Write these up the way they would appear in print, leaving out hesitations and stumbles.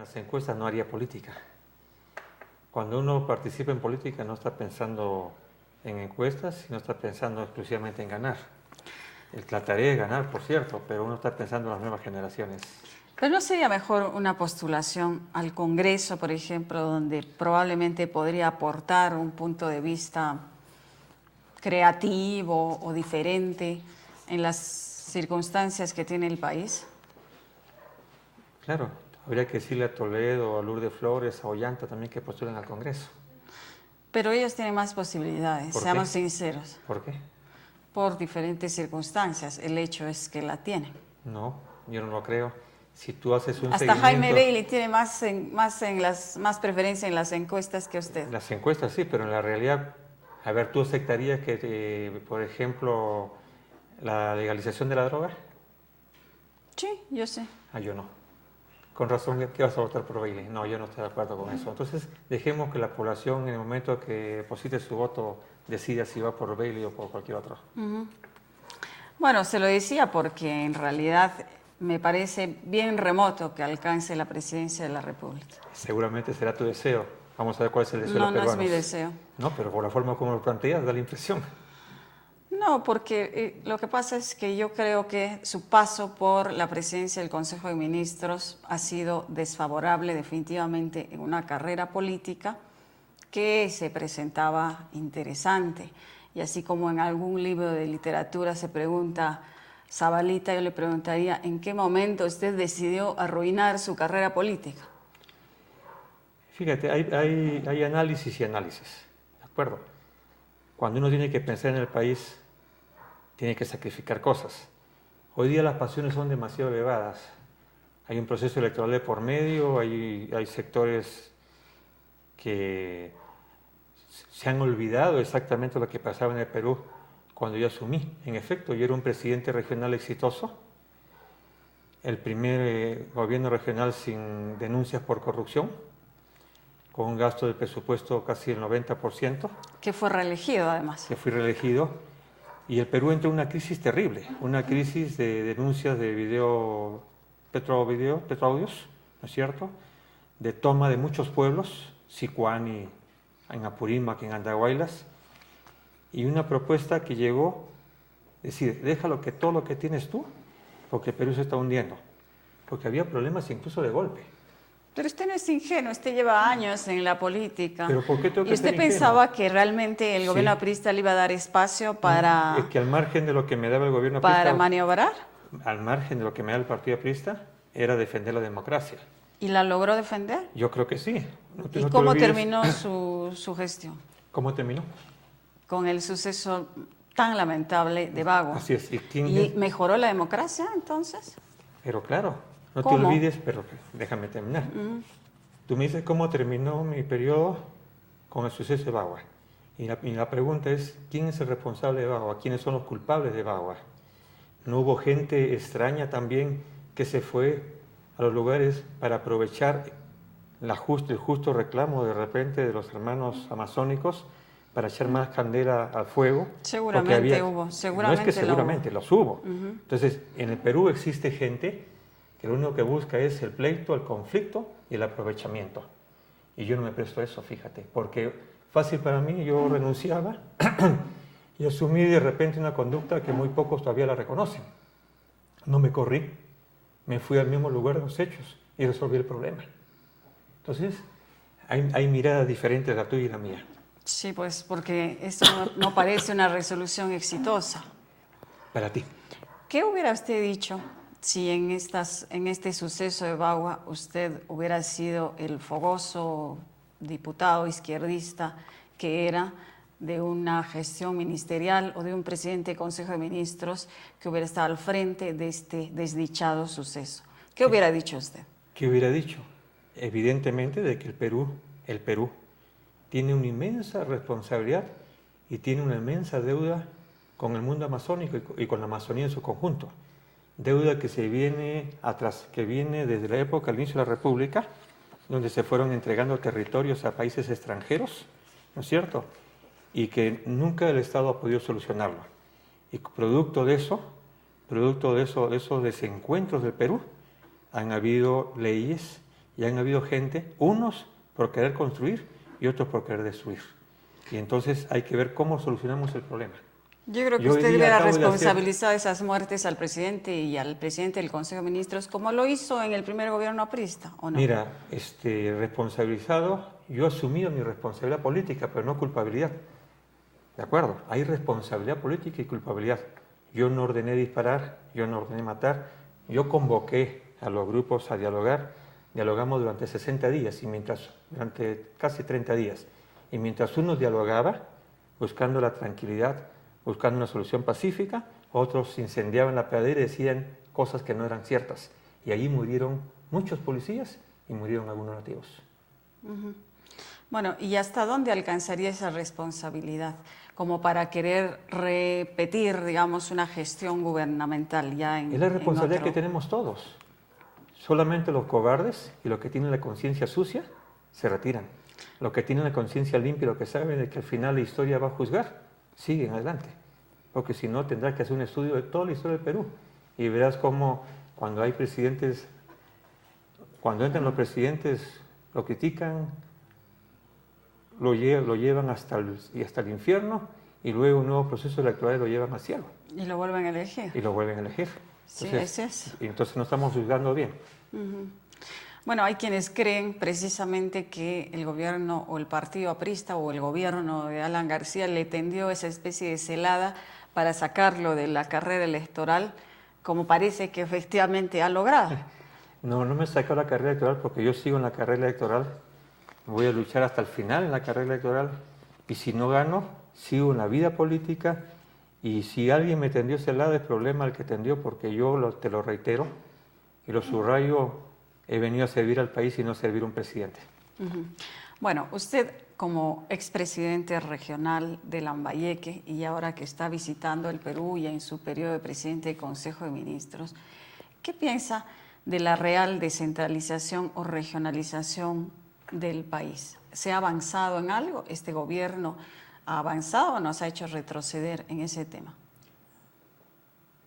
las encuestas no haría política. Cuando uno participa en política no está pensando en encuestas, sino está pensando exclusivamente en ganar. La tarea es ganar, por cierto, pero uno está pensando en las nuevas generaciones. Pero ¿no sería mejor una postulación al Congreso, por ejemplo, donde probablemente podría aportar un punto de vista creativo o diferente en las circunstancias que tiene el país? Claro, habría que decirle a Toledo, a Lourdes Flores, a Ollanta también que postulen al Congreso. Pero ellos tienen más posibilidades, ¿Por seamos qué? sinceros, ¿Por qué? por diferentes circunstancias. El hecho es que la tienen. No, yo no lo creo. Si tú haces un Hasta Jaime seguimiento... Bailey tiene más preferencia en las encuestas que usted. Las encuestas sí, pero en la realidad, a ver, ¿tú aceptarías que, por ejemplo, la legalización de la droga? Sí, yo sé. Ah, yo no. Con razón, ¿qué vas a votar por Bailey? No, yo no estoy de acuerdo con eso. Entonces, dejemos que la población, en el momento que deposite su voto, decida si va por Bailey o por cualquier otro. Bueno, se lo decía porque en realidad me parece bien remoto que alcance la presidencia de la República. Seguramente será tu deseo. Vamos a ver cuál es el deseo de No, los no es peruanos. mi deseo. No, pero por la forma como lo planteas, da la impresión. No, porque lo que pasa es que yo creo que su paso por la presidencia del Consejo de Ministros ha sido desfavorable definitivamente en una carrera política que se presentaba interesante. Y así como en algún libro de literatura se pregunta Zabalita, yo le preguntaría, ¿en qué momento usted decidió arruinar su carrera política? Fíjate, hay análisis y análisis, ¿de acuerdo? Cuando uno tiene que pensar en el país, tiene que sacrificar cosas. Hoy día las pasiones son demasiado elevadas. Hay un proceso electoral de por medio, hay sectores que se han olvidado exactamente lo que pasaba en el Perú cuando yo asumí. En efecto, yo era un presidente regional exitoso, el primer gobierno regional sin denuncias por corrupción, con un gasto de presupuesto casi el 90%, Que fue reelegido además. que fui reelegido, y el Perú entró en una crisis terrible, una crisis de denuncias de petroaudios, ¿no es cierto?, de toma de muchos pueblos, Sicuani, en Apurímac, en Andahuaylas, y una propuesta que llegó, decir, déjalo que todo lo que tienes tú, porque el Perú se está hundiendo, porque había problemas incluso de golpe. Pero usted no es ingenuo, usted lleva años en la política. ¿Pero por qué tengo ¿Y que ser usted ingenuo? pensaba que realmente el gobierno Sí. aprista le iba a dar espacio para, Es que al margen de lo que me daba el gobierno para aprista, maniobrar? al margen de lo que me da el partido aprista, era defender la democracia. ¿Y la logró defender? Yo creo que sí. ¿Y cómo terminó su gestión? ¿Cómo terminó? Con el suceso tan lamentable de Bagua. Así es. ¿Y mejoró la democracia entonces? Pero claro, no ¿Cómo? te olvides, pero déjame terminar. Tú me dices cómo terminó mi periodo con el suceso de Bagua. Y la pregunta es, ¿quién es el responsable de Bagua? ¿Quiénes son los culpables de Bagua? ¿No hubo gente extraña también que se fue a los lugares para aprovechar el justo reclamo de repente de los hermanos amazónicos para echar más candela al fuego? Seguramente hubo, seguramente. No es que seguramente, los hubo. Entonces, en el Perú existe gente que lo único que busca es el pleito, el conflicto y el aprovechamiento. Y yo no me presto a eso, fíjate, porque fácil para mí, yo renunciaba y asumí de repente una conducta que muy pocos todavía la reconocen. No me corrí, me fui al mismo lugar de los hechos y resolví el problema. Entonces, hay miradas diferentes, la tuya y la mía. Sí, pues porque esto no parece una resolución exitosa. Para ti. ¿Qué hubiera usted dicho si en este suceso de Bagua usted hubiera sido el fogoso diputado izquierdista que era de una gestión ministerial o de un presidente de Consejo de Ministros que hubiera estado al frente de este desdichado suceso? ¿Qué hubiera dicho usted? ¿Qué hubiera dicho? Evidentemente de que el Perú tiene una inmensa responsabilidad y tiene una inmensa deuda con el mundo amazónico y con la Amazonía en su conjunto. Deuda que viene desde la época del inicio de la República, donde se fueron entregando territorios a países extranjeros, ¿no es cierto? Y que nunca el Estado ha podido solucionarlo. Y producto de esos desencuentros del Perú, han habido leyes Y han habido gente, unos por querer construir y otros por querer destruir. Y entonces hay que ver cómo solucionamos el problema. Yo creo que usted deberá responsabilizar esas muertes al presidente y al presidente del Consejo de Ministros, como lo hizo en el primer gobierno aprista, ¿o no? Mira, responsabilizado, yo he asumido mi responsabilidad política, pero no culpabilidad. ¿De acuerdo? Hay responsabilidad política y culpabilidad. Yo no ordené disparar, yo no ordené matar, yo convoqué a los grupos a dialogar, dialogamos durante 60 días, durante casi 30 días, y mientras uno dialogaba, buscando la tranquilidad, buscando una solución pacífica, otros incendiaban la pradera y decían cosas que no eran ciertas. Y allí murieron muchos policías y murieron algunos nativos. Bueno, ¿y hasta dónde alcanzaría esa responsabilidad? Como para querer repetir, digamos, una gestión gubernamental ya en... Es la responsabilidad que tenemos todos. Solamente los cobardes y los que tienen la conciencia sucia se retiran. Los que tienen la conciencia limpia y los que saben de que al final la historia va a juzgar, siguen adelante. Porque si no, tendrás que hacer un estudio de toda la historia del Perú. Y verás cómo cuando hay presidentes, cuando entran los presidentes, lo critican, lo llevan hasta el infierno y luego un nuevo proceso electoral lo llevan al cielo. Y lo vuelven a elegir. Y lo vuelven a elegir. Sí, ese es. Y entonces no estamos juzgando bien. Bueno, hay quienes creen precisamente que el gobierno o el partido aprista o el gobierno de Alan García le tendió esa especie de celada para sacarlo de la carrera electoral, como parece que efectivamente ha logrado. No me sacó la carrera electoral porque yo sigo en la carrera electoral. Voy a luchar hasta el final en la carrera electoral y si no gano, sigo en la vida política y si alguien me tendió celada, el problema el que tendió, porque yo te lo reitero y lo subrayo, he venido a servir al país y no a servir a un presidente. Bueno, usted como expresidente regional de Lambayeque y ahora que está visitando el Perú y en su periodo de presidente del Consejo de Ministros, ¿qué piensa de la real descentralización o regionalización del país? ¿Se ha avanzado en algo? ¿Este gobierno ha avanzado o nos ha hecho retroceder en ese tema?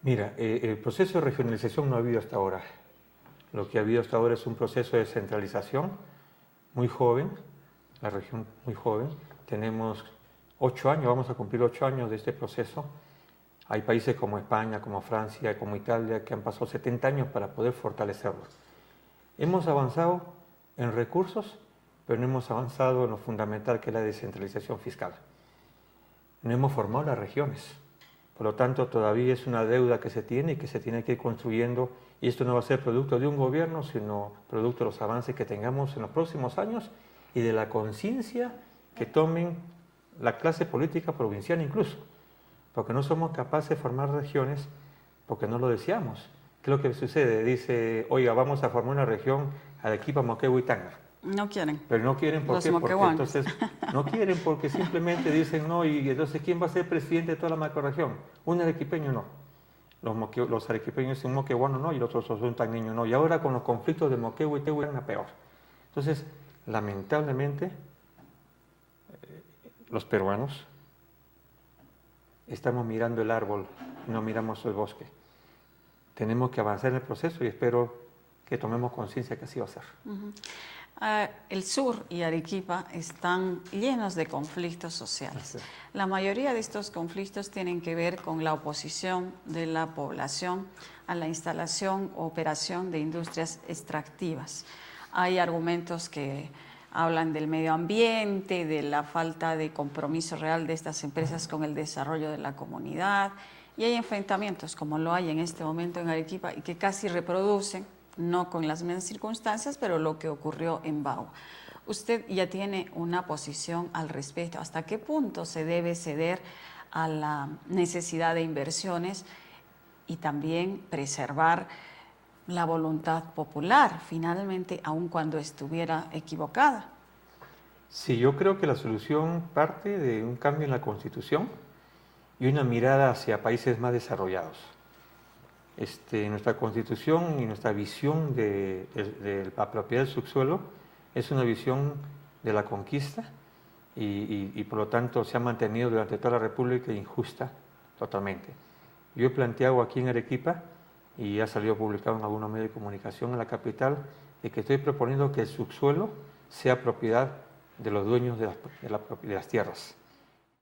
Mira, el proceso de regionalización no ha habido hasta ahora. Lo que ha habido hasta ahora es un proceso de centralización muy joven, la región muy joven. Tenemos 8 años, vamos a cumplir 8 años de este proceso. Hay países como España, como Francia, como Italia, que han pasado 70 años para poder fortalecerlo. Hemos avanzado en recursos, pero no hemos avanzado en lo fundamental que es la descentralización fiscal. No hemos formado las regiones. Por lo tanto, todavía es una deuda que se tiene y que se tiene que ir construyendo. Y esto no va a ser producto de un gobierno, sino producto de los avances que tengamos en los próximos años y de la conciencia que tomen la clase política provincial incluso. Porque no somos capaces de formar regiones porque no lo deseamos. ¿Qué es lo que sucede? Dice, oiga, vamos a formar una región Arequipa, Moquegua y Tacna. No quieren. Pero no quieren porque entonces no quieren porque simplemente dicen no, y entonces ¿quién va a ser presidente de toda la macrorregión? Un arequipeño no. Los arequipeños un moqueguano no y los otros son un tacneño no. Y ahora con los conflictos de Moquegua y Tegua eran peor. Entonces, lamentablemente, los peruanos estamos mirando el árbol y no miramos el bosque. Tenemos que avanzar en el proceso y espero que tomemos conciencia que así va a ser. El sur y Arequipa están llenos de conflictos sociales. La mayoría de estos conflictos tienen que ver con la oposición de la población a la instalación o operación de industrias extractivas. Hay argumentos que hablan del medio ambiente, de la falta de compromiso real de estas empresas con el desarrollo de la comunidad, y hay enfrentamientos como lo hay en este momento en Arequipa y que casi reproducen, no con las mismas circunstancias, pero lo que ocurrió en Bagua. Usted ya tiene una posición al respecto. ¿Hasta qué punto se debe ceder a la necesidad de inversiones y también preservar la voluntad popular, finalmente, aun cuando estuviera equivocada? Sí, yo creo que la solución parte de un cambio en la Constitución y una mirada hacia países más desarrollados. Nuestra Constitución y nuestra visión de la propiedad del subsuelo es una visión de la conquista y por lo tanto se ha mantenido durante toda la República injusta totalmente. Yo he planteado aquí en Arequipa, y ha salido publicado en algunos medios de comunicación en la capital, de que estoy proponiendo que el subsuelo sea propiedad de los dueños de las tierras.